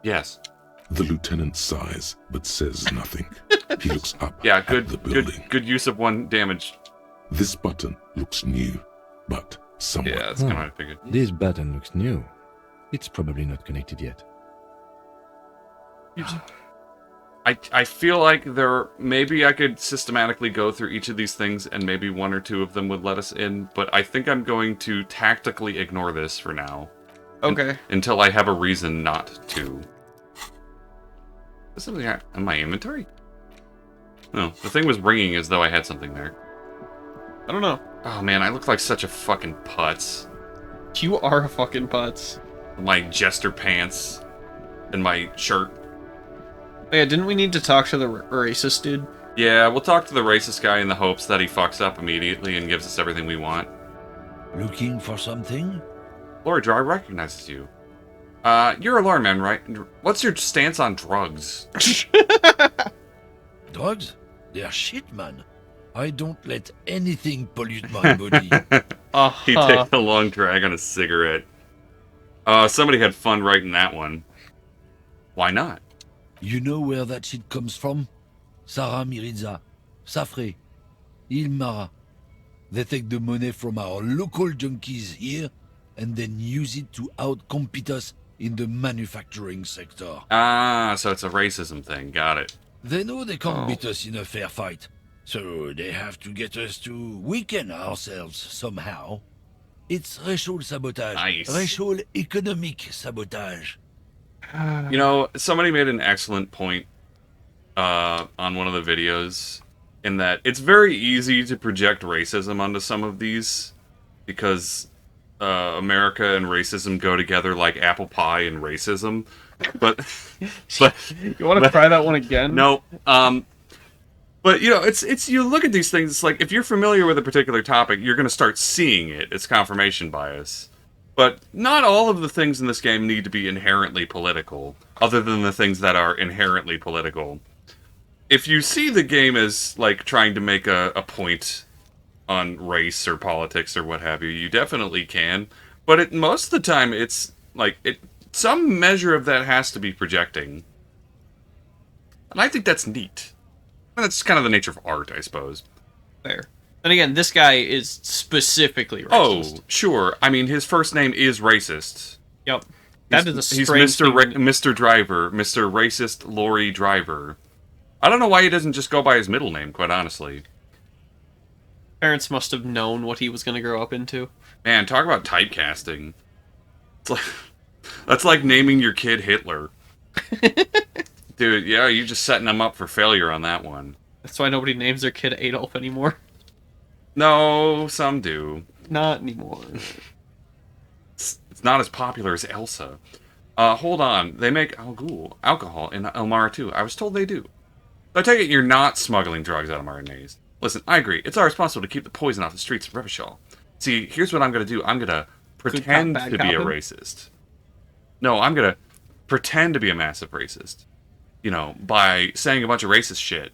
Yes. The lieutenant sighs, but says nothing. He looks up Yeah, at good, the building. good use of 1 damage. This button looks new, but somewhat. Yeah, that's kind of what I figured. This button looks new. It's probably not connected yet. I feel like maybe I could systematically go through each of these things and maybe 1 or 2 of them would let us in, but I think I'm going to tactically ignore this for now. Okay. Until I have a reason not to. Is something in my inventory? No, the thing was ringing as though I had something there. I don't know. Oh man, I look like such a fucking putz. You are a fucking putz. My jester pants and my shirt. Oh, yeah, didn't we need to talk to the racist dude? Yeah, we'll talk to the racist guy in the hopes that he fucks up immediately and gives us everything we want. Looking for something? Lord Dry recognizes you. You're a lore man, right? What's your stance on drugs? Drugs? They're shit, man. I don't let anything pollute my body. He takes a long drag on a cigarette. Somebody had fun writing that one. Why not? You know where that shit comes from? Sarah Miriza, Safre, Ilmara. They take the money from our local junkies here and then use it to outcompete us in the manufacturing sector. Ah, so it's a racism thing. Got it. They know they can't beat us in a fair fight, so they have to get us to weaken ourselves somehow. It's racial sabotage. Nice. Racial economic sabotage. You know, somebody made an excellent point on one of the videos in that it's very easy to project racism onto some of these because America and racism go together like apple pie and racism. But You want to try that one again? no. But you know, it's you look at these things. It's like if you're familiar with a particular topic, you're going to start seeing it. It's confirmation bias. But not all of the things in this game need to be inherently political, other than the things that are inherently political. If you see the game as like trying to make a point on race or politics or what have you, you definitely can. But most of the time, it's like some measure of that has to be projecting, and I think that's neat. That's kind of the nature of art, I suppose. Fair. And again, this guy is specifically racist. Oh, sure. I mean, his first name is racist. Yep. That is a He's strange Mr. Driver, Mr. Racist Lorry Driver. I don't know why he doesn't just go by his middle name, quite honestly. Parents must have known what he was going to grow up into. Man, talk about typecasting. That's like naming your kid Hitler. Dude, yeah, you're just setting them up for failure on that one. That's why nobody names their kid Adolf anymore. No, some do. Not anymore. It's not as popular as Elsa. Hold on. They make alcohol in Elmara too. I was told they do. So I take it you're not smuggling drugs out of Marinaise. Listen, I agree. It's our responsibility to keep the poison off the streets of Revachol. See, here's what I'm going to do. I'm going to pretend to be a racist. No, I'm going to pretend to be a massive racist. You know, by saying a bunch of racist shit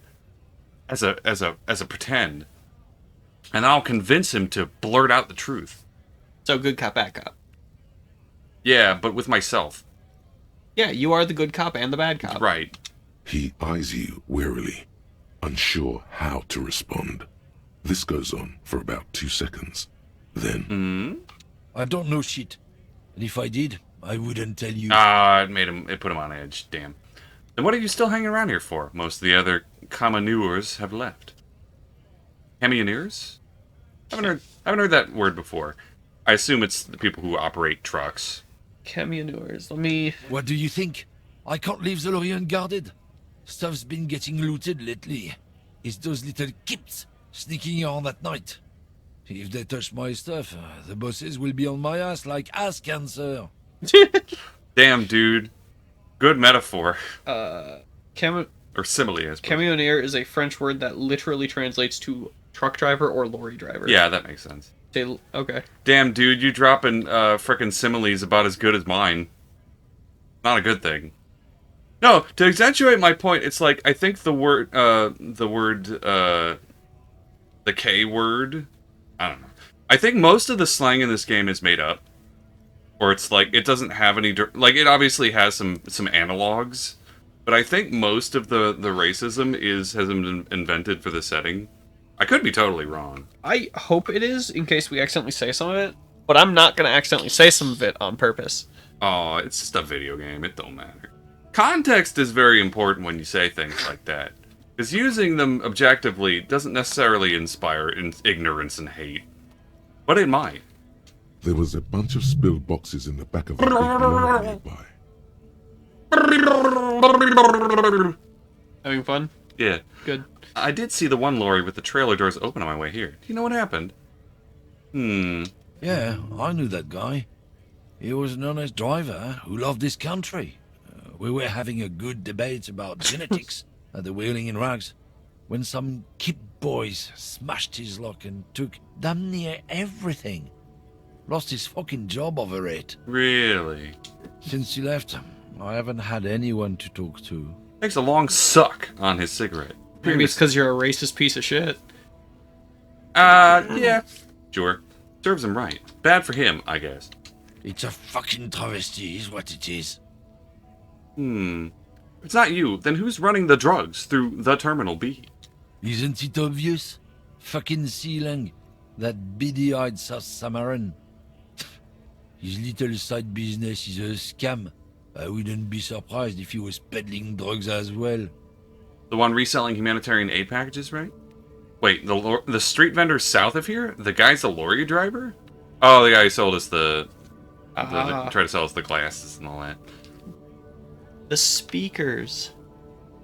as a pretend. And I'll convince him to blurt out the truth. So good cop, bad cop. Yeah, but with myself. Yeah, you are the good cop and the bad cop. Right. He eyes you warily, unsure how to respond. This goes on for about 2 seconds. Then... I don't know shit. And if I did, I wouldn't tell you. It put him on edge. Damn. Then what are you still hanging around here for? Most of the other commoneurs have left. Camioneurs? Haven't heard that word before. I assume it's the people who operate trucks. Camioneurs. Let me... What do you think? I can't leave the lorry unguarded. Stuff's been getting looted lately. It's those little kips sneaking around at night. If they touch my stuff, the bosses will be on my ass like ass cancer. Damn, dude. Good metaphor. Or simile, I suppose. Camionier is a French word that literally translates to truck driver or lorry driver. Yeah, that makes sense. Okay. Damn, dude, you dropping frickin' similes about as good as mine. Not a good thing. No, to accentuate my point, it's like, I think the K word, I don't know. I think most of the slang in this game is made up. or it's like it doesn't have any like it obviously has some analogs, but I think most of the racism has been invented for the setting. I could be totally wrong. I hope it is, in case we accidentally say some of it, but I'm not gonna accidentally say some of it on purpose. Oh, it's just a video game. It don't matter. Context is very important when you say things like that, because using them objectively doesn't necessarily inspire ignorance and hate, but it might. There was a bunch of spilled boxes in the back of a big lorry nearby. Having fun? Yeah. Good. I did see the one lorry with the trailer doors open on my way here. Do you know what happened? Yeah, I knew that guy. He was an honest driver who loved his country. We were having a good debate about genetics at the Wheeling in Rags when some kip boys smashed his luck and took damn near everything. Lost his fucking job over it. Really? Since he left, I haven't had anyone to talk to. Takes a long suck on his cigarette. Maybe it's because you're a racist piece of shit. Yeah. Sure. Serves him right. Bad for him, I guess. It's a fucking travesty is what it is. It's not you. Then who's running the drugs through the Terminal B? Isn't it obvious? Fucking Sealang, that beady-eyed South Samaran. His little side business is a scam. I wouldn't be surprised if he was peddling drugs as well. The one reselling humanitarian aid packages, right? Wait, the street vendor south of here? The guy's a lorry driver? Oh, the guy who sold us tried to sell us the glasses and all that. The speakers.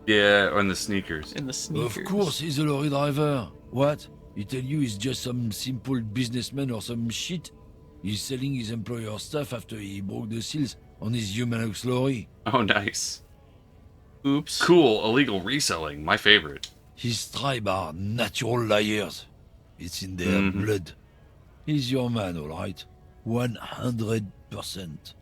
Yeah, and the sneakers. And the sneakers. Of course he's a lorry driver. What? He tell you he's just some simple businessman or some shit? He's selling his employer stuff after he broke the seals on his Humanux lorry. Oh, nice. Oops. Cool, illegal reselling. My favorite. His tribe are natural liars. It's in their blood. He's your man, all right. 100%.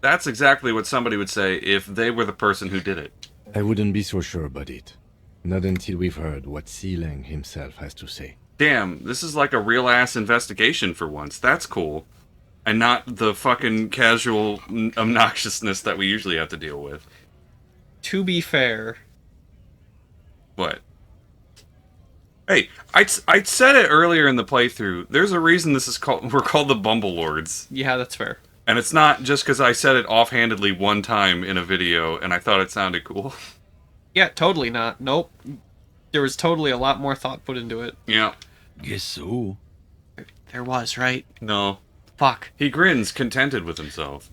That's exactly what somebody would say if they were the person who did it. I wouldn't be so sure about it. Not until we've heard what Sealang himself has to say. Damn, this is like a real-ass investigation for once. That's cool. And not the fucking casual obnoxiousness that we usually have to deal with. To be fair. What? Hey, I said it earlier in the playthrough. There's a reason this is called. We're called the Bumblelords, Yeah, that's fair. and it's not just because I said it offhandedly one time in a video and I thought it sounded cool. Yeah, totally not. Nope. There was totally a lot more thought put into it. Yeah. Guess so. There was, right? No. Fuck. He grins, contented with himself.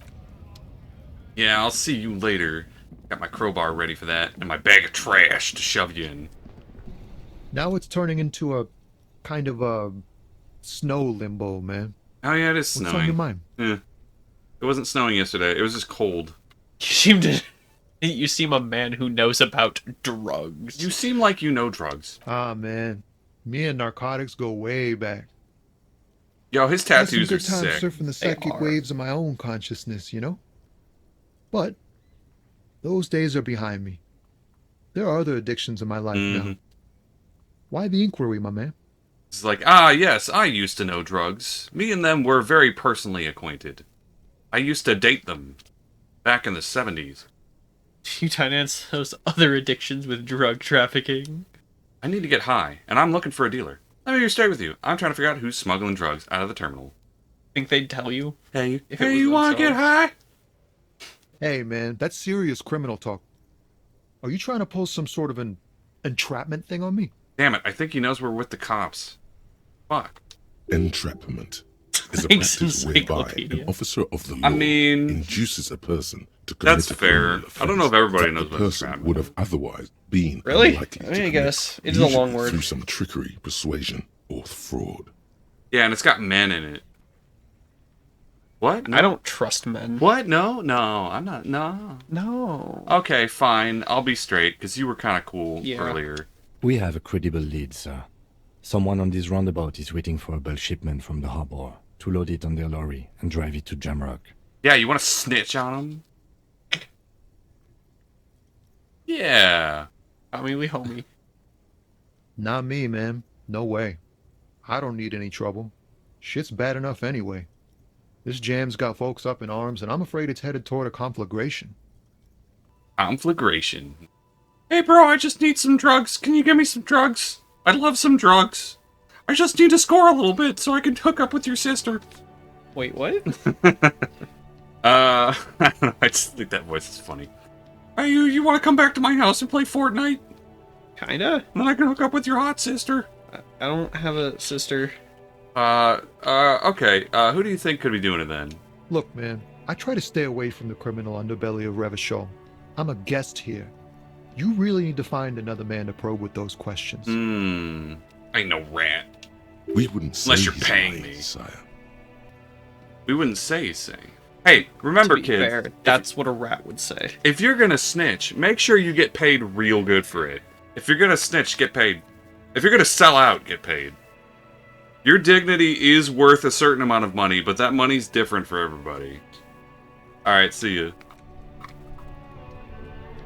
Yeah, I'll see you later. Got my crowbar ready for that, and my bag of trash to shove you in. Now it's turning into a kind of a snow limbo, man. Oh yeah, it is What's snowing. on your mind? Yeah. It wasn't snowing yesterday. It was just cold. You seem a man who knows about drugs. You seem like you know drugs. Ah, man. Me and narcotics go way back. Yo, his Had some tattoos are good times sick. surfing the psychic are. waves of my own consciousness, you know? But those days are behind me. There are other addictions in my life now. Why the inquiry, my man? It's like, ah, yes, I used to know drugs. Me and them were very personally acquainted. I used to date them. Back in the 70s. You finance those other addictions with drug trafficking. I need to get high, and I'm looking for a dealer. Let me stay with you. I'm trying to figure out who's smuggling drugs out of the terminal. Think they'd tell you? Hey, If it hey, was you want to get themselves. high? Hey, man, that's serious criminal talk. Are you trying to pull some sort of an entrapment thing on me? Damn it, I think he knows we're with the cops. Fuck. Entrapment is a Thanks, practice whereby Encyclopedia. an officer of the law I mean, induces a person to commit that's a fair. criminal I don't know if everybody offense knows that about the person entrapment. would have otherwise been Really? unlikely I mean, to I commit, guess. It is a long usually word. through some trickery, persuasion, or fraud. Yeah, and it's got men in it. What? No. I don't trust men. What? No, I'm not. No. No. Okay, fine. I'll be straight, because you were kind of cool Yeah. earlier. We have a credible lead, sir. Someone on this roundabout is waiting for a bulk shipment from the harbor to load it on their lorry and drive it to Jamrock. Yeah, you want to snitch on him? Yeah. Homie. Not me, man. No way. I don't need any trouble. Shit's bad enough anyway. This jam's got folks up in arms, and I'm afraid it's headed toward a conflagration. Conflagration. Hey, bro, I just need some drugs. Can you give me some drugs? I'd love some drugs. I just need to score a little bit so I can hook up with your sister. Wait, what? I don't know. I just think that voice is funny. Hey, you want to come back to my house and play Fortnite? Kinda. Then I can hook up with your hot sister. I don't have a sister. Okay. Who do you think could be doing it then? Look, man, I try to stay away from the criminal underbelly of Revachol. I'm a guest here. You really need to find another man to probe with those questions. Ain't no rat. We wouldn't say Unless you're he's paying lying, me. sire. We wouldn't say. Hey, remember, To be kids. fair, that's what a rat would say. If you're gonna snitch, make sure you get paid real good for it. If you're gonna snitch, get paid. If you're gonna sell out, get paid. Your dignity is worth a certain amount of money, but that money's different for everybody. Alright, see ya.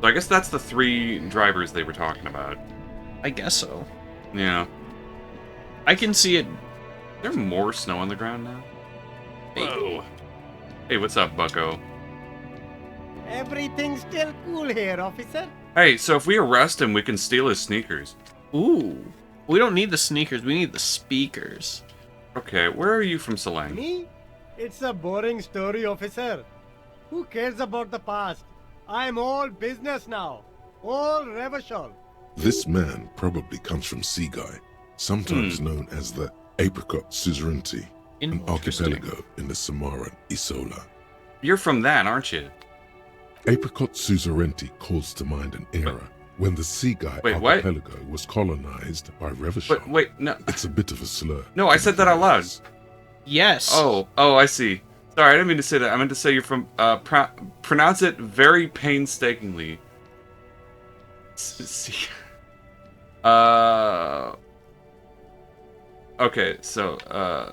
So I guess that's the 3 drivers they were talking about. I guess so. Yeah. I can see it. Is there more snow on the ground now? Whoa. Hey, what's up, bucko? Everything's still cool here, officer. Hey, so if we arrest him, we can steal his sneakers. Ooh. We don't need the sneakers, we need the speakers. Okay, where are you from, Salang? Me? It's a boring story, officer. Who cares about the past? I'm all business now. All Revachol. This man probably comes from Seaguy, sometimes known as the Apricot Suzerainty, an archipelago in the Samaran Isola. You're from that, aren't you? Apricot Suzerainty calls to mind an era when the Seaguy Wait, what? archipelago was colonized by Revachol. But wait, no. It's a bit of a slur. No, I said that out loud. Yes. Oh, I see. Sorry, I didn't mean to say that. I meant to say you're from, pronounce it very painstakingly. See. Okay, so, I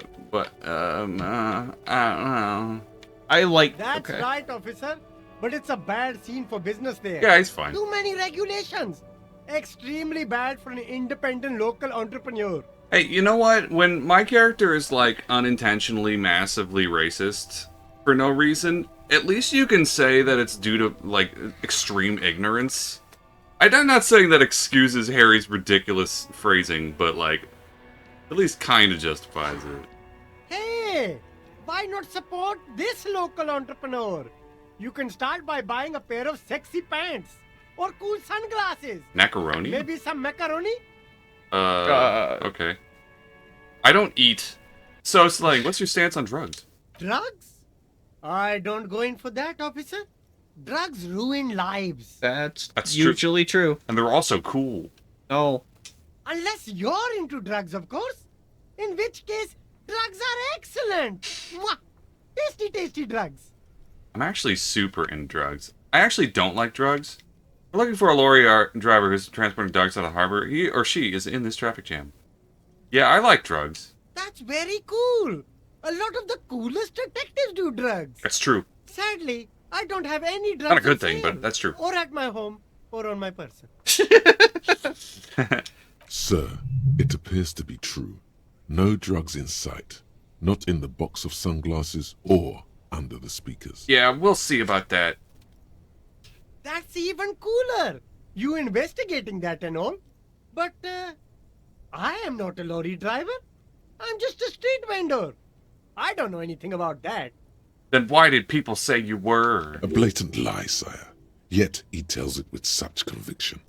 don't know. I like. That's okay. right, officer. But it's a bad scene for business there. Yeah, he's fine. Too many regulations. Extremely bad for an independent local entrepreneur. Hey, you know what? When my character is, like, unintentionally massively racist for no reason, at least you can say that it's due to, like, extreme ignorance. I'm not saying that excuses Harry's ridiculous phrasing, but, like, at least kind of justifies it. Hey, why not support this local entrepreneur? You can start by buying a pair of sexy pants or cool sunglasses. Macaroni? Maybe some macaroni? Okay. I don't eat. So, Slang, what's your stance on drugs? Drugs? I don't go in for that, officer. Drugs ruin lives. That's true. usually true. And they're also cool. No. Unless you're into drugs, of course. In which case, drugs are excellent. Mwah! Tasty, tasty drugs. I'm actually super into drugs. I actually don't like drugs. We're looking for a lorry driver who's transporting drugs out of the harbor. He or she is in this traffic jam. Yeah, I like drugs. That's very cool. A lot of the coolest detectives do drugs. That's true. Sadly, I don't have any drugs. Not a good on thing, sale. but that's true. Or at my home, or on my person. Sir, it appears to be true. No drugs in sight. Not in the box of sunglasses or under the speakers. Yeah, we'll see about that. That's even cooler. You investigating that and all. But, I am not a lorry driver. I'm just a street vendor. I don't know anything about that. Then why did people say you were? A blatant lie, sire. Yet he tells it with such conviction.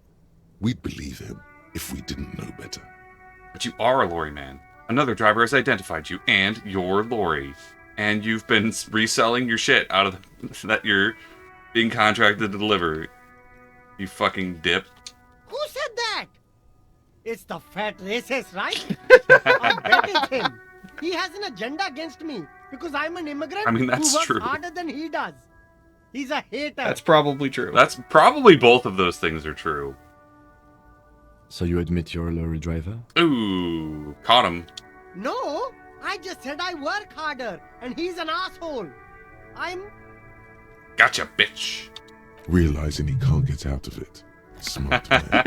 We'd believe him if we didn't know better. But you are a lorry man. Another driver has identified you and your lorry. And you've been reselling your shit out of that you're being contracted to deliver. You fucking dip. Who said that? It's the fat racist, right? I bet it's him. He has an agenda against me because I'm an immigrant I mean, that's who works true. harder than he does. He's a hater. That's probably true. That's probably both of those things are true. So you admit you're a lorry driver? Ooh, caught him. No, I just said I work harder and he's an asshole. I'm... Gotcha, bitch. Realizing he can't get out of it. Smart man.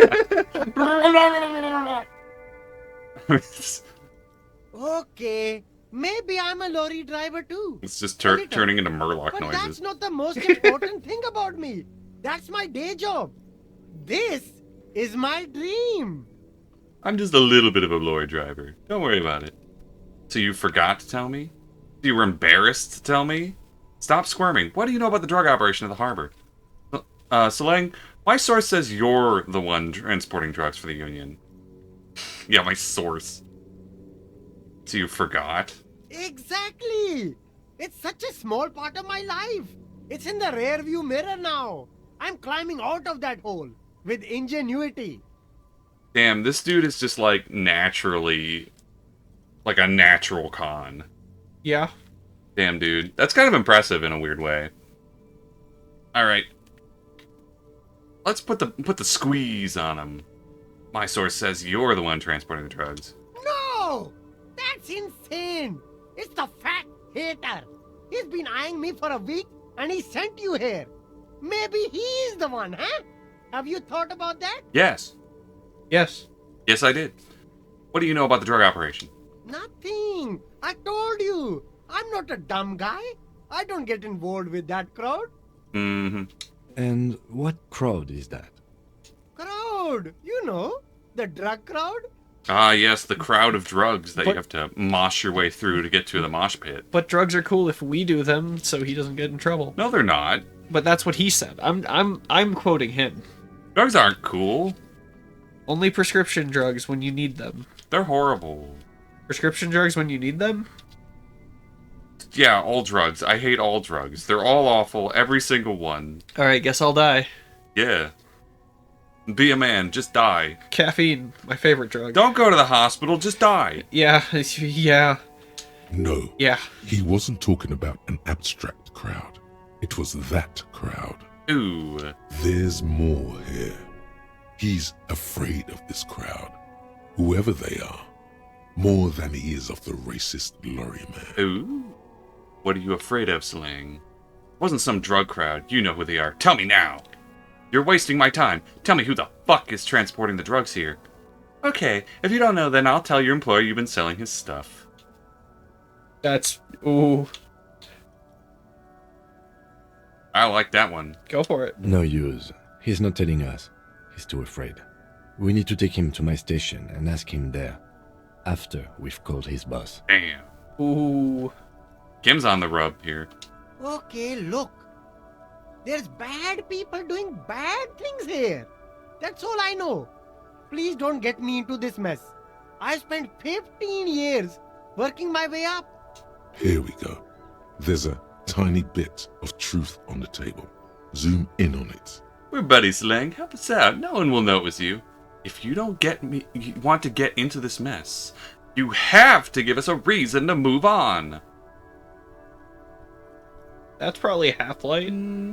Okay, Maybe I'm a lorry driver too. It's just A little. turning into Murloc But noises. that's not the most important thing about me. That's my day job. This is my dream. I'm just a little bit of a lorry driver. Don't worry about it. So you forgot to tell me? You were embarrassed to tell me? Stop squirming. What do you know about the drug operation at the harbor? Seleng, my source says you're the one transporting drugs for the Union. Yeah, my source. So you forgot? Exactly. It's such a small part of my life. It's in the rear view mirror now. I'm climbing out of that hole with ingenuity. Damn, this dude is just like naturally like a natural con. Yeah. Damn, dude. That's kind of impressive in a weird way. Alright. Let's put the squeeze on him. My source says you're the one transporting the drugs. No! That's insane! It's the fat hater. He's been eyeing me for a week and he sent you here. Maybe he's the one, huh? Have you thought about that? Yes. Yes. Yes, I did. What do you know about the drug operation? Nothing. I told you. I'm not a dumb guy. I don't get involved with that crowd. Mm-hmm. And what crowd is that? Crowd? You know, the drug crowd? Ah, yes, the crowd of drugs that you But- have to mosh your way through to get to the mosh pit. But drugs are cool if we do them, so he doesn't get in trouble. No, they're not. But that's what he said. I'm quoting him. Drugs aren't cool. Only prescription drugs when you need them. They're horrible. Prescription drugs when you need them? Yeah, all drugs. I hate all drugs. They're all awful, every single one. Alright, guess I'll die. Yeah. Be a man, just die. Caffeine, my favorite drug. Don't go to the hospital, just die. Yeah, yeah, No, yeah. he wasn't talking about an abstract crowd. It was that crowd. Ooh. There's more here. He's afraid of this crowd, whoever they are, more than he is of the racist lorry man. Ooh. What are you afraid of, Slang? Wasn't some drug crowd. You know who they are. Tell me now. You're wasting my time. Tell me who the fuck is transporting the drugs here. Okay, if you don't know, then I'll tell your employer you've been selling his stuff. That's... Ooh. I like that one. Go for it. No use. He's not telling us. He's too afraid. We need to take him to my station and ask him there. After we've called his boss. Damn. Ooh. Kim's on the rub here. Okay, look. There's bad people doing bad things here. That's all I know. Please don't get me into this mess. I spent 15 years working my way up. Here we go. There's a tiny bit of truth on the table. Zoom in on it. We're buddies, Slang. Help us out. No one will know it was you. If you don't want to get into this mess, you have to give us a reason to move on. That's probably Half-Light.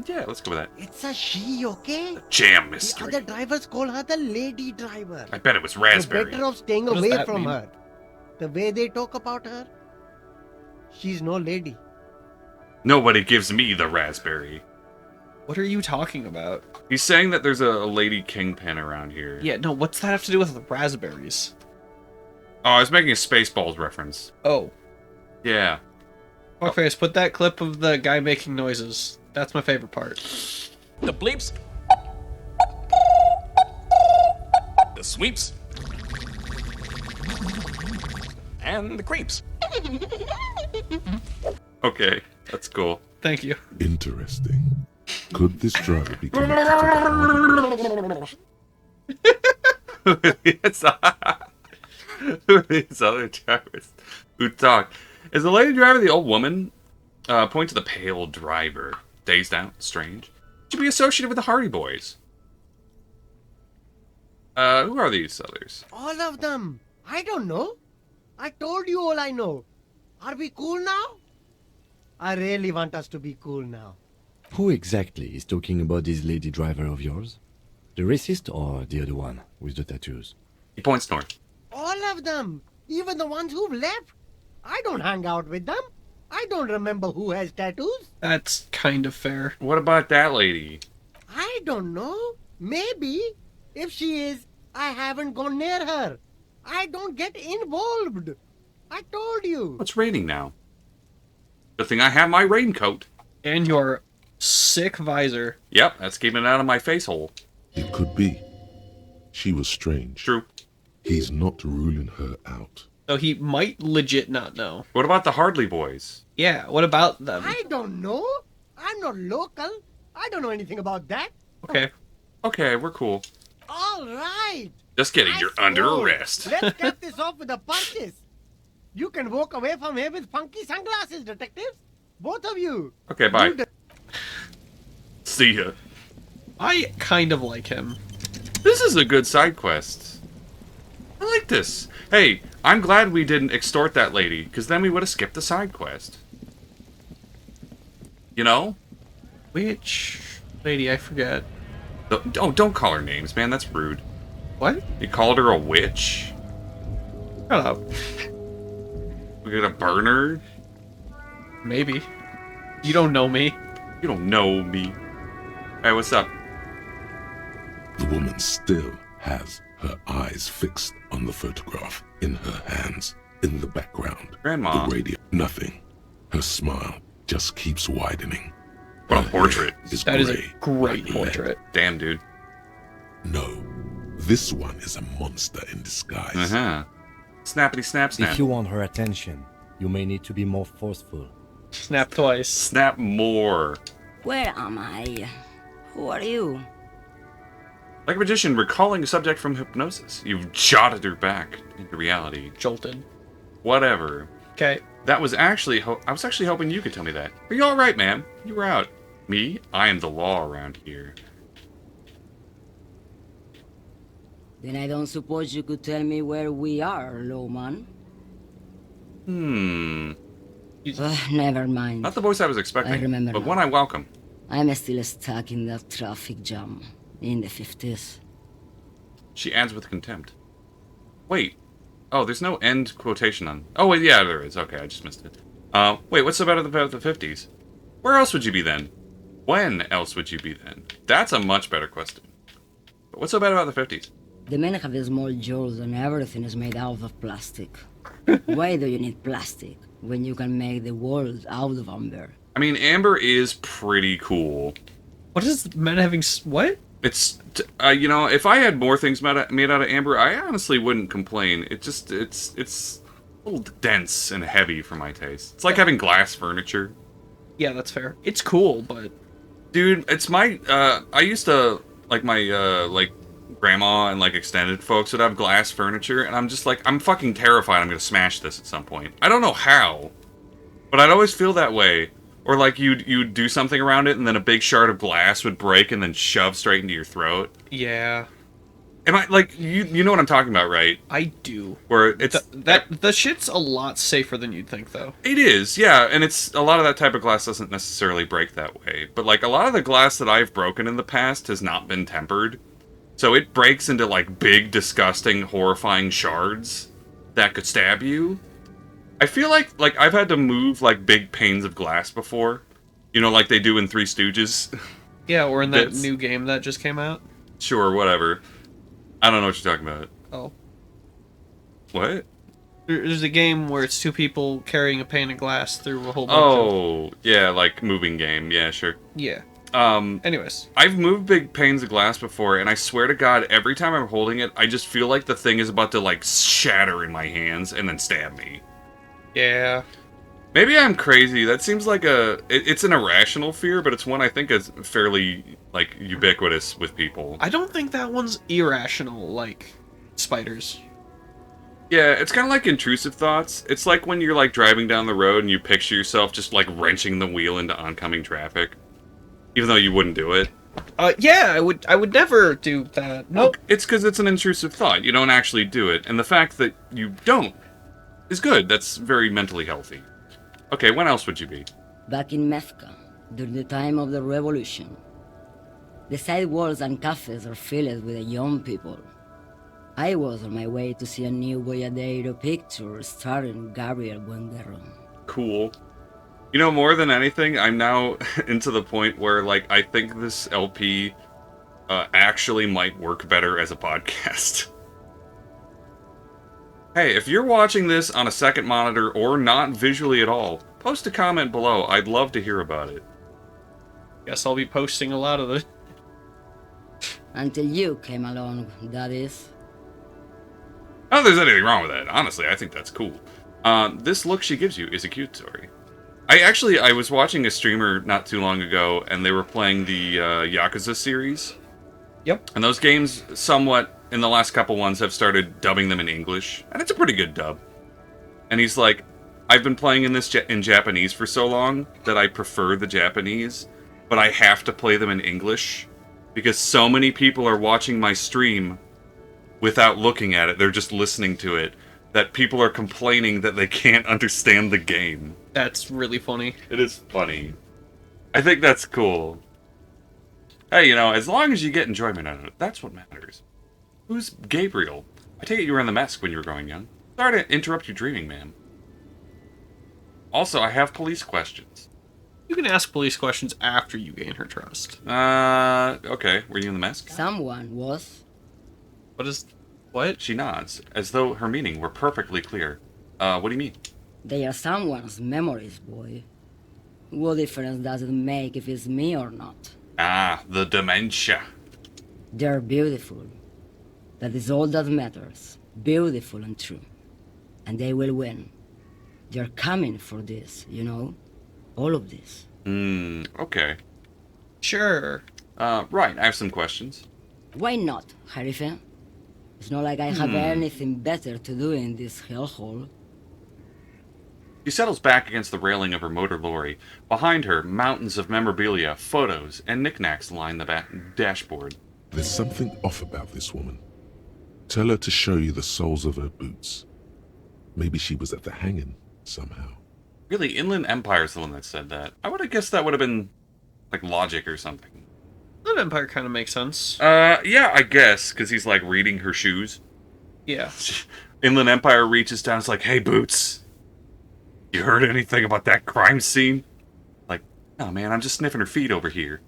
Yeah, let's go with that. It's a she, okay? Jam The mystery. other drivers call her the lady driver. I bet it was You're raspberry. better off staying What does away that from mean? her. The way they talk about her, she's no lady. Nobody gives me the raspberry. What are you talking about? He's saying that there's a lady kingpin around here. Yeah, no, what's that have to do with the raspberries? Oh, I was making a Spaceballs reference. Oh. Yeah. Fuckface, put that clip of the guy making noises. That's my favorite part. The bleeps. The sweeps. And the creeps. Okay, that's cool. Thank you. Interesting. Could this driver be connected to the It's who are these other drivers who talk? Is the lady driver the old woman? Point to the pale driver. Dazed out, strange. Should be associated with the Hardy Boys. Who are these others? All of them. I don't know. I told you all I know. Are we cool now? I really want us to be cool now. Who exactly is talking about this lady driver of yours? The racist or the other one with the tattoos? He points north. All of them. Even the ones who've left. I don't hang out with them. I don't remember who has tattoos. That's kind of fair. What about that lady? I don't know. Maybe. If she is, I haven't gone near her. I don't get involved. I told you. It's raining now. Good thing I have my raincoat. And your sick visor. Yep, that's keeping it out of my face hole. It could be. She was strange. True. He's not ruling her out. So he might legit not know. What about the Hardley boys? Yeah, what about them? I don't know. I'm not local. I don't know anything about that. Okay. Okay, we're cool. All right. Just kidding, you're under So, arrest. Let's cap this off with a purchase. You can walk away from here with funky sunglasses, detectives. Both of you. Okay, bye. You See ya. I kind of like him. This is a good side quest. I like this. Hey, I'm glad we didn't extort that lady, because then we would have skipped the side quest. You know? Which lady? I forget. Oh, don't call her names, man. That's rude. What? You called her a witch? Shut up. We're gonna burn her? Maybe. You don't know me. You don't know me. Hey, what's up? The woman still has her eyes fixed on the photograph in her hands. In the background, Grandma. the radio, nothing. Her smile just keeps widening. What a Her portrait. hair is That is a grey great like lead. portrait. Damn, dude. No, this one is a monster in disguise. Uh-huh. Snappity snap snap. If you want her attention, you may need to be more forceful. Snap twice. Snap more. Where am I? Who are you? Like a magician recalling a subject from hypnosis. You've jotted her back into reality. Jolted. Whatever. Okay. That was actually... I was actually hoping you could tell me that. Are you alright, ma'am? You were out. Me? I am the law around here. Then I don't suppose you could tell me where we are, Lowman. Never mind. Not the voice I was expecting, I remember but now. one I welcome. I'm still stuck in that traffic jam in the 50s. She adds with contempt. Wait. Oh, there's no end quotation on... Oh, wait, yeah, there is. Okay, I just missed it. Wait, what's so bad about the 50s? Where else would you be then? When else would you be then? That's a much better question. But what's so bad about the 50s? The men have small jaws and everything is made out of plastic. Why do you need plastic when you can make the world out of amber? I mean, amber is pretty cool. What is men having... What? It's, you know, if I had more things made out of amber, I honestly wouldn't complain. It's a little dense and heavy for my taste. It's like having glass furniture. Yeah, that's fair. It's cool, but... Dude, it's my, I used to, like, my, like, grandma and, like, extended folks would have glass furniture, and I'm just like, I'm fucking terrified I'm gonna smash this at some point. I don't know how, but I'd always feel that way. Or, like, you'd do something around it, and then a big shard of glass would break and then shove straight into your throat. Yeah. Am I, like, you know what I'm talking about, right? I do. Where it's... The shit's a lot safer than you'd think, though. It is, yeah, and it's... A lot of that type of glass doesn't necessarily break that way. But, like, a lot of the glass that I've broken in the past has not been tempered. So it breaks into, like, big, disgusting, horrifying shards that could stab you. I feel like I've had to move, like, big panes of glass before. You know, like they do in Three Stooges. Yeah, or in that Bits. new game that just came out. Sure, whatever. I don't know what you're talking about. Oh. What? There's a game where it's two people carrying a pane of glass through a whole bunch of... Oh, yeah, like moving game. Yeah, sure. Yeah. Anyways. I've moved big panes of glass before, and I swear to God, every time I'm holding it, I just feel like the thing is about to, like, shatter in my hands and then stab me. Yeah. Maybe I'm crazy. That seems like it's an irrational fear, but it's one I think is fairly, like, ubiquitous with people. I don't think that one's irrational, like spiders. Yeah, it's kind of like intrusive thoughts. It's like when you're, like, driving down the road and you picture yourself just, like, wrenching the wheel into oncoming traffic. Even though you wouldn't do it. Yeah, I would never do that. Nope. It's because it's an intrusive thought. You don't actually do it. And the fact that you don't is good. That's very mentally healthy. Okay, when else would you be? Back in Methka, during the time of the revolution. The sidewalks and cafes are filled with young people. I was on my way to see a new Boyadero picture starring Gabriel Buendero. Cool. You know, more than anything, I'm now into the point where, like, I think this LP actually might work better as a podcast. Hey, if you're watching this on a second monitor or not visually at all, post a comment below. I'd love to hear about it. Guess I'll be posting a lot of the. Until you came along, that is. I don't think there's anything wrong with that. Honestly, I think that's cool. This look she gives you is a cute story. I was watching a streamer not too long ago, and they were playing the Yakuza series. Yep. And those games, somewhat, in the last couple ones, have started dubbing them in English. And it's a pretty good dub. And he's like, I've been playing in Japanese for so long that I prefer the Japanese, but I have to play them in English because so many people are watching my stream without looking at it. They're just listening to it. That people are complaining that they can't understand the game. That's really funny. It is funny. I think that's cool. Hey, you know, as long as you get enjoyment out of it, that's what matters. Who's Gabriel? I take it you were in the Mesk when you were growing young. Sorry to interrupt your dreaming, ma'am. Also, I have police questions. You can ask police questions after you gain her trust. Okay. Were you in the Mesk? Someone was. What? She nods, as though her meaning were perfectly clear. What do you mean? They are someone's memories, boy. What difference does it make if it's me or not? Ah, the dementia. They're beautiful. That is all that matters. Beautiful and true. And they will win. They're coming for this, you know? All of this. Okay. Sure. Right, I have some questions. Why not, Harife? It's not like I have anything better to do in this hellhole. She settles back against the railing of her motor lorry. Behind her, mountains of memorabilia, photos, and knickknacks line the dashboard. There's something off about this woman. Tell her to show you the soles of her boots. Maybe she was at the hanging somehow. Really, Inland Empire's the one that said that. I would have guessed that would have been, like, Logic or something. That Empire kind of makes sense. Yeah, I guess, because he's, like, reading her shoes. Yeah. Inland Empire reaches down, it's like, hey, Boots, you heard anything about that crime scene? Like, no, man, I'm just sniffing her feet over here.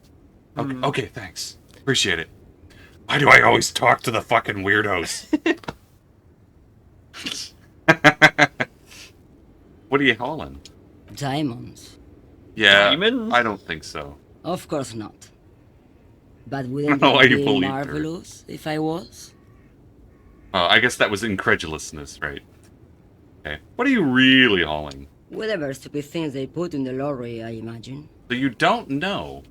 Okay, thanks. Appreciate it. Why do I always talk to the fucking weirdos? What are you hauling? Diamonds. Yeah, Diamonds? I don't think so. Of course not. But wouldn't No, it you be believed her. marvelous if I was? I guess that was incredulousness, right? Okay. What are you really hauling? Whatever stupid things they put in the lorry, I imagine. So you don't know.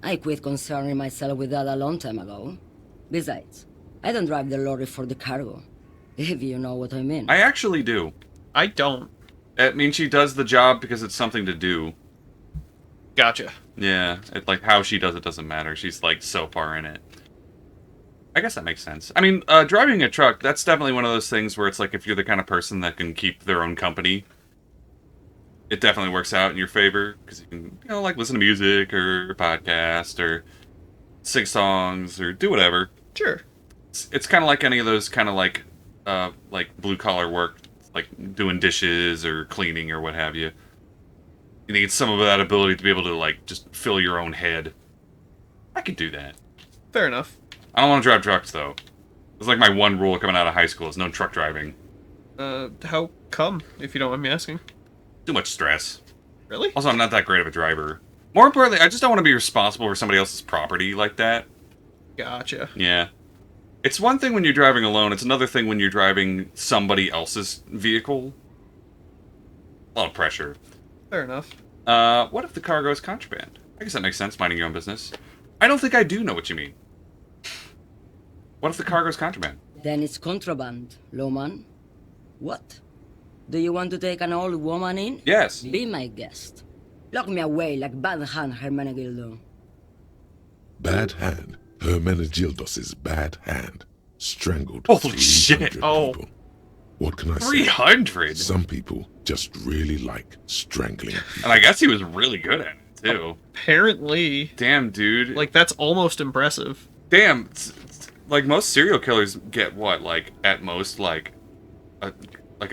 I quit concerning myself with that a long time ago. Besides, I don't drive the lorry for the cargo, if you know what I mean. I actually do. I don't. It means she does the job because it's something to do. Gotcha. Yeah, like how she does it doesn't matter. She's like so far in it. I guess that makes sense. I mean, driving a truck, that's definitely one of those things where it's like if you're the kind of person that can keep their own company, it definitely works out in your favor because you can, you know, like listen to music or podcast or sing songs or do whatever. Sure. It's kind of like any of those kind of like blue collar work, like doing dishes or cleaning or what have you. You need some of that ability to be able to like just fill your own head. I could do that. Fair enough. I don't want to drive trucks though. It's like my one rule coming out of high school is no truck driving. How come, if you don't mind me asking? Too much stress. Really? Also, I'm not that great of a driver. More importantly, I just don't want to be responsible for somebody else's property like that. Gotcha. Yeah. It's one thing when you're driving alone, it's another thing when you're driving somebody else's vehicle. A lot of pressure. Fair enough. What if the cargo is contraband? I guess that makes sense, minding your own business. I don't think I do know what you mean. What if the cargo is contraband? Then it's contraband, Lowman. What? Do you want to take an old woman in? Yes. Be my guest. Lock me away like Bad Hand Hermenegildo. Bad hand. Hermenegildos's bad hand. Strangled Holy 300 shit. Oh. people. What can I say? 300? Some people just really like strangling people. And I guess he was really good at it, too. Apparently. Damn, dude. Like, that's almost impressive. Damn. Like, most serial killers get what? Like, at most, like a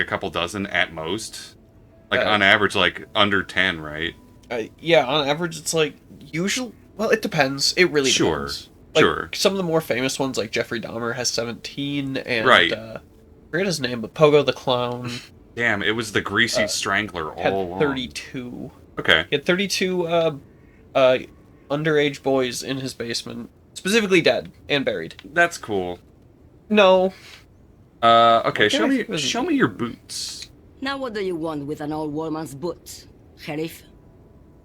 couple dozen at most? Like, on average, like, under 10, right? Yeah, on average, it's like, usual. Well, it depends. It really Sure. depends. Like, Sure. some of the more famous ones, like Jeffrey Dahmer, has 17, and Right. forget his name, but Pogo the Clown Damn, it was the greasy strangler had all along. 32. Okay. He had 32 underage boys in his basement, specifically dead and buried. That's cool. No. Okay, Okay, it was- show me your boots. Now what do you want with an old woman's boots, Sheriff?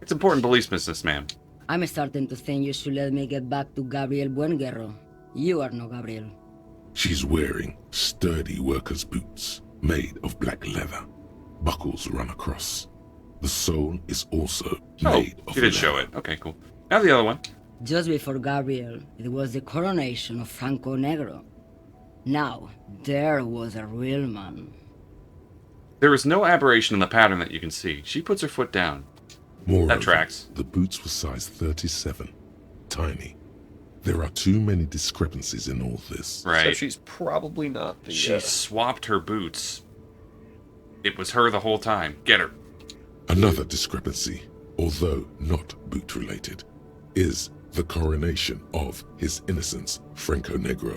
It's important police business, ma'am. I'm starting to think you should let me get back to Gabriel Buenguerro. You are no Gabriel. She's wearing sturdy worker's boots made of black leather. Buckles run across. The sole is also made of you did leather. show it. Okay, cool. Now the other one. Just before Gabriel, it was the coronation of Franco Negro. Now, there was a real man. There is no aberration in the pattern that you can see. She puts her foot down. Moreover, That tracks. the boots were size 37. Tiny. There are too many discrepancies in all this. So Right. she's probably not the. She swapped her boots. It was her the whole time. Get her. Another discrepancy, although not boot-related, is the coronation of His Innocence Franco Negro,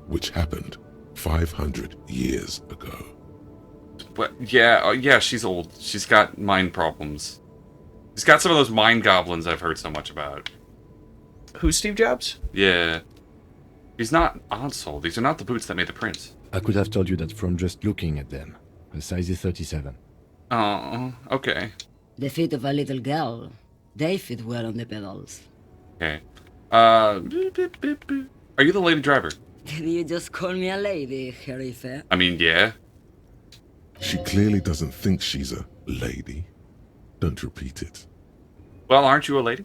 which happened 500 years ago. But yeah, she's old. She's got mind problems. She's got some of those mind goblins I've heard so much about. Who's Steve Jobs? Yeah. He's not Ansel. These are not the boots that made the prince. I could have told you that from just looking at them. The size is 37. Oh, okay. The feet of a little girl. They fit well on the pedals. Okay. Beep, beep, beep. Are you the lady driver? Did you just call me a lady, Sheriff? I mean, yeah. She clearly doesn't think she's a lady. Don't repeat it. Well, aren't you a lady?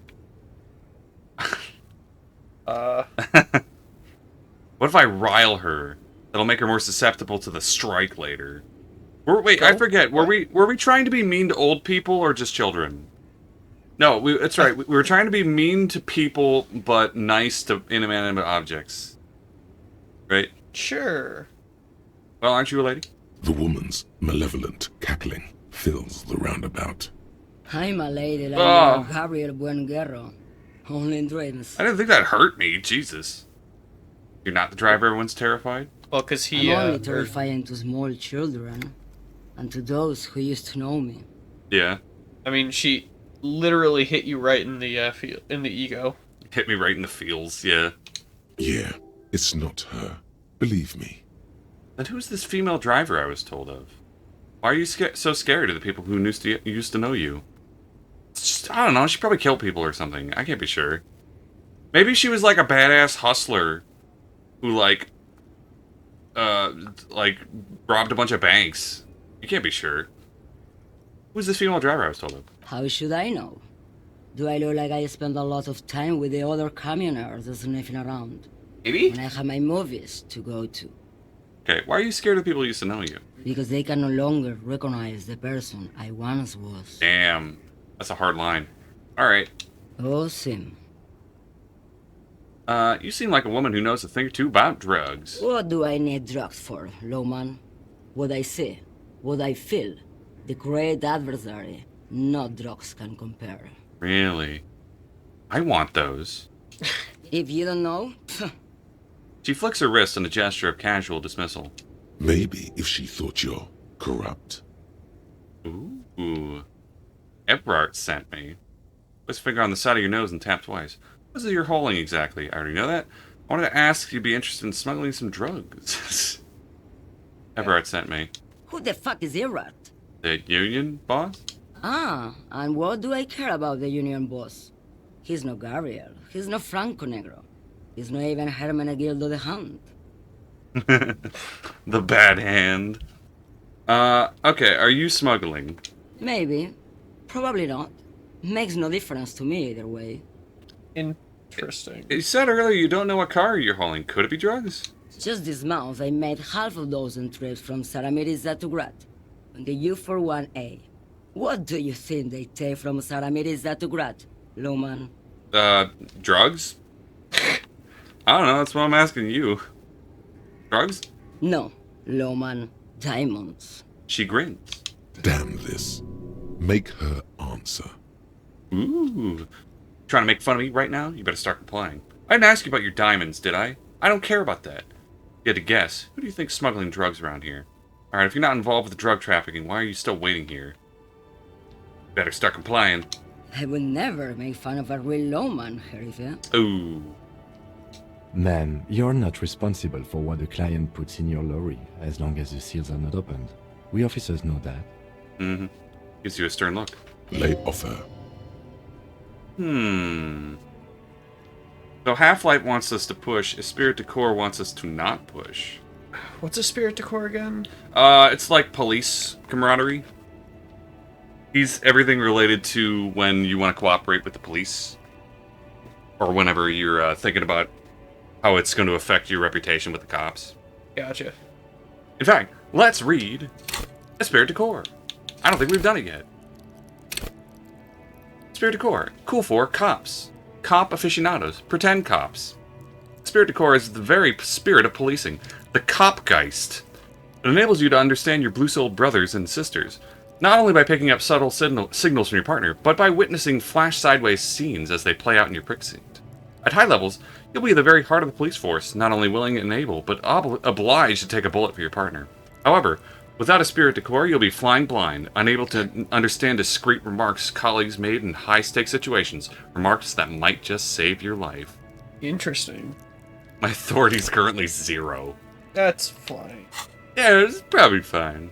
What if I rile her? That'll make her more susceptible to the strike later. Wait, I forget. Were we trying to be mean to old people or just children? No, that's right. We were trying to be mean to people, but nice to inanimate objects. Right? Sure. Well, aren't you a lady? The woman's malevolent cackling fills the roundabout. I'm a lady like Oh. Gabriel Buenguerro. Only in dreams. I didn't think that hurt me. Jesus. You're not the driver everyone's terrified? Well, because I'm he. only terrifying to small children. And to those who used to know me. Yeah. I mean, she literally hit you right in the in the ego. Hit me right in the feels, yeah. Yeah, it's not her. Believe me. Then who's this female driver I was told of? Why are you so scared of the people who used to know you? It's just, I don't know, she probably killed people or something. I can't be sure. Maybe she was like a badass hustler who like robbed a bunch of banks. You can't be sure. Who's this female driver I was told of? How should I know? Do I look like I spend a lot of time with the other communers sniffing around? Maybe? When I have my movies to go to. Okay, why are you scared of people who used to know you? Because they can no longer recognize the person I once was. Damn. That's a hard line. Alright. Oh, Sim. You seem like a woman who knows a thing or two about drugs. What do I need drugs for, Lowman? What I see, what I feel. The great adversary. No drugs can compare. Really? I want those. If you don't know, She flicks her wrist in a gesture of casual dismissal. Maybe if she thought you're corrupt. Ooh. Ebrart sent me. Puts a finger on the side of your nose and tap twice. What is it you're holding exactly? I already know that. I wanted to ask if you'd be interested in smuggling some drugs. Ebrart sent me. who the fuck is Erat? The union boss? Ah, and what do I care about the union boss? He's no Gabriel. He's no Franco Negro. He's not even Hermenegildo the Hunt. The bad hand. Okay, are you smuggling? Maybe. Probably not. Makes no difference to me either way. Interesting. You said earlier you don't know what car you're hauling. Could it be drugs? Just this month, I made half a dozen trips from Saramiriza to Grat on the U41A. What do you think they take from Saramiriza to Grat, Loman? Drugs? I don't know, that's what I'm asking you. Drugs? No, Loman. Diamonds. She grins. Damn this. Make her answer. Ooh. Trying to make fun of me right now? You better start complying. I didn't ask you about your diamonds, did I? I don't care about that. You had to guess. Who do you think's smuggling drugs around here? Alright, if you're not involved with drug trafficking, why are you still waiting here? Better start complying. I would never make fun of a real lawman, Sheriff. Ooh. Ma'am, you're not responsible for what the client puts in your lorry, as long as the seals are not opened. We officers know that. Mm-hmm. Gives you a stern look. Lay off her. So Half-Life wants us to push. Spirit Decor wants us to not push. What's a spirit decor again? It's like police camaraderie. He's everything related to when you want to cooperate with the police. Or whenever you're thinking about how it's going to affect your reputation with the cops. Gotcha. In fact, let's read Spirit Decor. I don't think we've done it yet. Spirit Decor. Cool for cops. Cop aficionados. Pretend cops. Spirit Decor is the very spirit of policing. The Copgeist. It enables you to understand your blue-souled brothers and sisters, not only by picking up subtle signals from your partner, but by witnessing flash sideways scenes as they play out in your precinct. At high levels, you'll be the very heart of the police force, not only willing and able, but obliged to take a bullet for your partner. However, without a Spirit Decor, you'll be flying blind, unable to understand discreet remarks colleagues made in high-stakes situations, remarks that might just save your life. Interesting. My authority's currently 0. That's fine. Yeah, it's probably fine.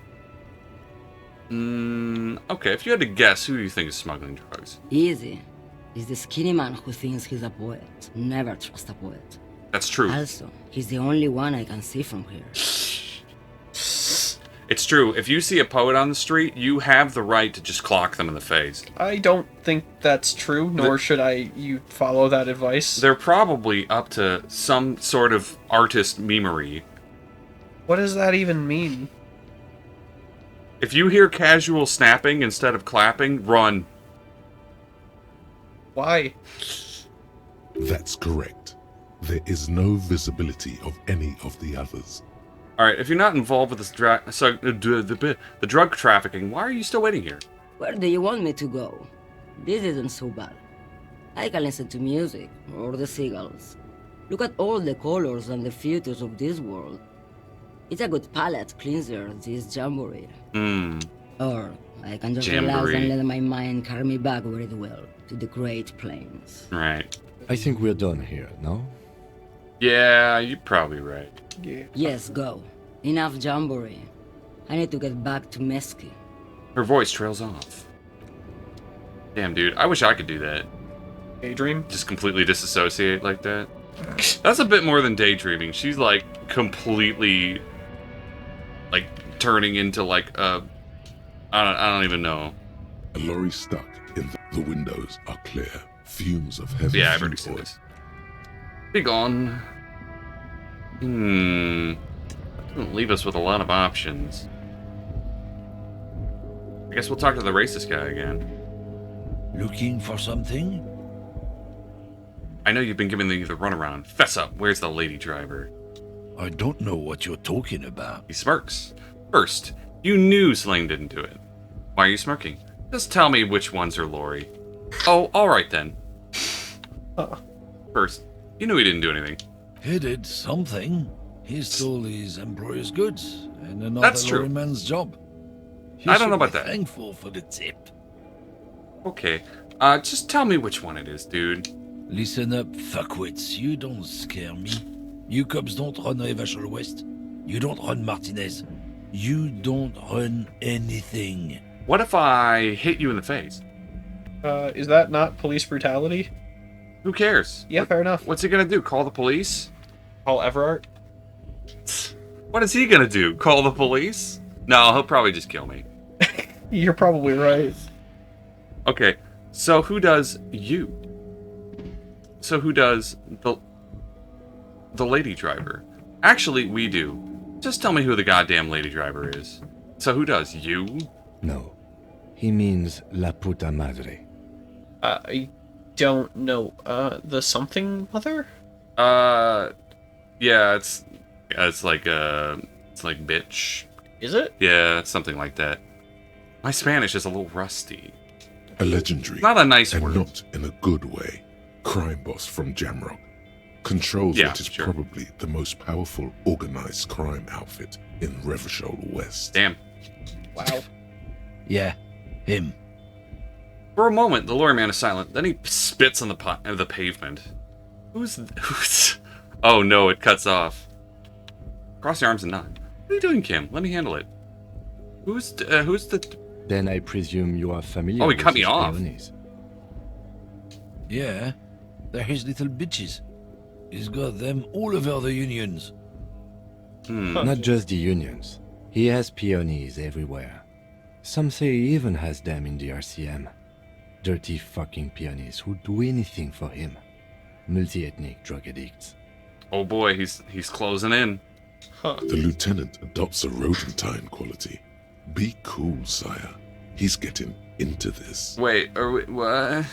Okay, if you had to guess, who do you think is smuggling drugs? Easy. He's the skinny man who thinks he's a poet. Never trust a poet. That's true. Also, he's the only one I can see from here. It's true. If you see a poet on the street, you have the right to just clock them in the face. I don't think that's true, nor should you follow that advice. They're probably up to some sort of artist memery. What does that even mean? If you hear casual snapping instead of clapping, run. Why? That's correct. There is no visibility of any of the others. Alright, if you're not involved with this the drug trafficking, why are you still waiting here? Where do you want me to go? This isn't so bad. I can listen to music, or the seagulls. Look at all the colors and the futures of this world. It's a good palate cleanser, this jamboree. Or I can just relax and let my mind carry me back where it will, to the Great Plains. Right. I think we're done here, no? Yeah, you're probably right. Yeah. Yes, go. Enough jamboree. I need to get back to Mesky. Her voice trails off. Damn, dude, I wish I could do that. Daydream? Just completely disassociate like that. That's a bit more than daydreaming. She's like completely like turning into like I don't even know. A lorry stuck in the windows are clear. Fumes of heavy Yeah, I've already fuel seen oil. this. Be gone. Doesn't leave us with a lot of options. I guess we'll talk to the racist guy again. Looking for something? I know you've been giving the runaround. Fess up. Where's the lady driver? I don't know what you're talking about. He smirks. First, you knew Slane didn't do it. Why are you smirking? Just tell me which ones are Lori. Oh, alright then. First, you knew he didn't do anything. He did something. He stole his employer's goods and another That's true. man's job. You I don't know should about be that. Thankful for the tip. Okay, just tell me which one it is, dude. Listen up, fuckwits. You don't scare me. You cops don't run Revachol West. You don't run Martinez. You don't run anything. What if I hit you in the face? Is that not police brutality? Who cares? Yeah, fair enough. What's he gonna do? Call the police? Paul Everard? What is he gonna do? Call the police? No, he'll probably just kill me. You're probably right. Okay, so who does you? So who does the lady driver? Actually, we do. Just tell me who the goddamn lady driver is. So who does you? No. He means la puta madre. I don't know. The something mother? Yeah, it's like bitch. Is it? Yeah, something like that. My Spanish is a little rusty. A legendary, Not a nice and word. not in a good way, crime boss from Jamrock. controls Yeah, what is sure. probably the most powerful organized crime outfit in Revachol West. Damn. Wow. Yeah, him. For a moment, the lorry man is silent. Then he spits on the pavement. Who's? Oh no! It cuts off. Cross your arms and nod. What are you doing, Kim? Let me handle it. Who's the? Then I presume you are familiar Oh, he with cut me his off. peonies. Yeah, they're his little bitches. He's got them all over the unions. Not just the unions. He has peonies everywhere. Some say he even has them in the RCM. Dirty fucking peonies who'd do anything for him. Multi-ethnic drug addicts. Oh boy, he's closing in. The lieutenant adopts a rodentine quality. Be cool, sire. He's getting into this. Wait, what?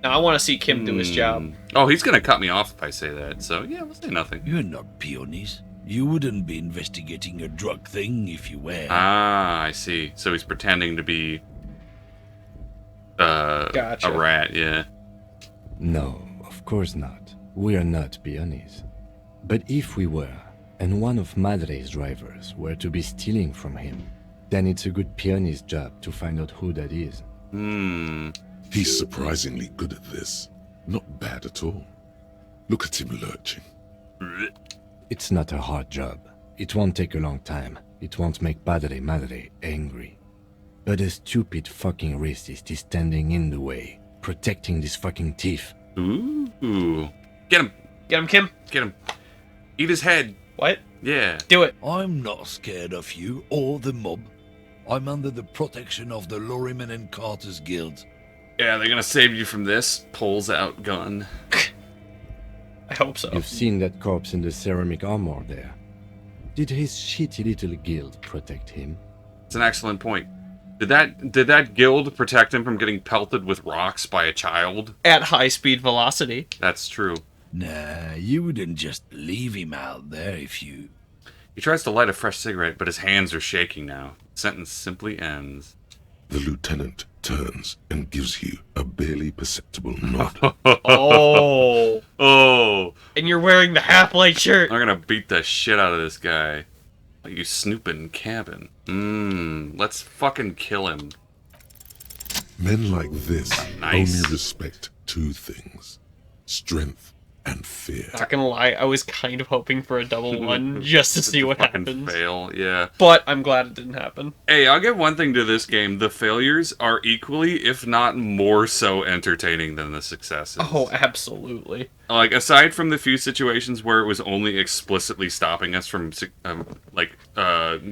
Now I want to see Kim do his job. Oh, he's gonna cut me off if I say that. So yeah, we'll say nothing. You're not peonies. You wouldn't be investigating a drug thing if you were. Ah, I see. So he's pretending to be Gotcha. a rat. Yeah. No, of course not. We are not peonies. But if we were, and one of Madre's drivers were to be stealing from him, then it's a good peony's job to find out who that is. He's surprisingly good at this. Not bad at all. Look at him lurching. It's not a hard job. It won't take a long time. It won't make Madre angry. But a stupid fucking racist is standing in the way, protecting this fucking thief. Ooh. Get him. Get him, Kim. Get him. Eat his head. What? Yeah. Do it. I'm not scared of you or the mob. I'm under the protection of the Lorrymen and Carters Guild. Yeah, they're gonna save you from this. Pulls out gun. I hope so. You've seen that corpse in the ceramic armor there. Did his shitty little guild protect him? It's an excellent point. Did that guild protect him from getting pelted with rocks by a child? At high speed velocity. That's true. Nah, you wouldn't just leave him out there if you... He tries to light a fresh cigarette, but his hands are shaking now. Sentence simply ends. The lieutenant turns and gives you a barely perceptible nod. Oh. Oh. And you're wearing the half-light shirt. I'm gonna beat the shit out of this guy. Like you snooping cabin. Let's fucking kill him. Men like this Nice. only respect two things. Strength and fear. Not gonna lie, I was kind of hoping for a double one just to see what Fucking happens. fail, yeah. But I'm glad it didn't happen. Hey, I'll give one thing to this game. The failures are equally, if not more so, entertaining than the successes. Oh, absolutely. Like, aside from the few situations where it was only explicitly stopping us from,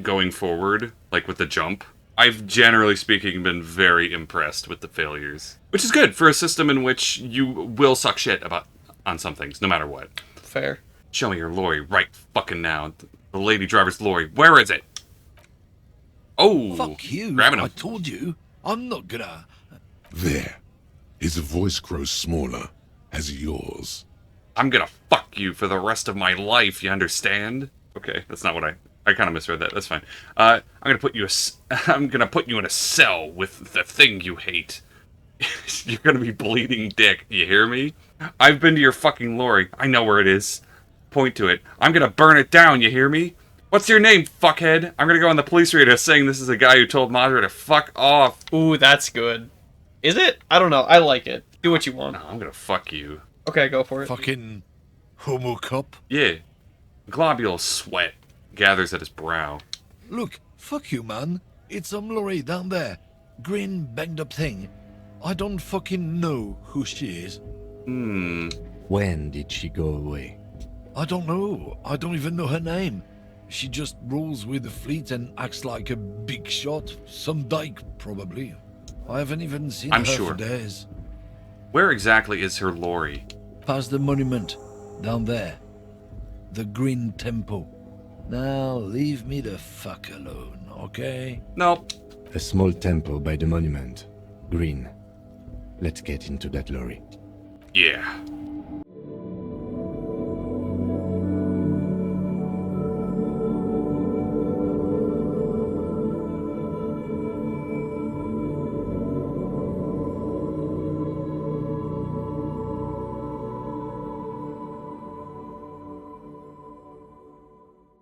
going forward, like with the jump, I've generally speaking been very impressed with the failures. Which is good for a system in which you will suck shit on some things, no matter what. Fair. Show me your lorry right fucking now. The lady driver's lorry. Where is it? Oh, Fuck you. grabbing him. I told you. I'm not gonna... There. His voice grows smaller as yours. I'm gonna fuck you for the rest of my life, you understand? Okay, that's not what I kind of misread that. That's fine. I'm gonna put you in a cell with the thing you hate. You're gonna be bleeding dick, you hear me? I've been to your fucking lorry. I know where it is. Point to it. I'm gonna burn it down, you hear me? What's your name, fuckhead? I'm gonna go on the police radio saying this is a guy who told Madre to fuck off. Ooh, that's good. Is it? I don't know. I like it. Do what you want. No, I'm gonna fuck you. Okay, go for it. Fucking homo cop. Yeah. Globule sweat gathers at his brow. Look, fuck you, man. It's some lorry down there. Green banged up thing. I don't fucking know who she is. When did she go away? I don't know. I don't even know her name. She just rolls with the fleet and acts like a big shot. Some dyke, probably. I haven't even seen I'm her sure. for days. Where exactly is her lorry? Past the monument. Down there. The Green Temple. Now, leave me the fuck alone, okay? Nope. A small temple by the monument. Green. Let's get into that lorry. Yeah.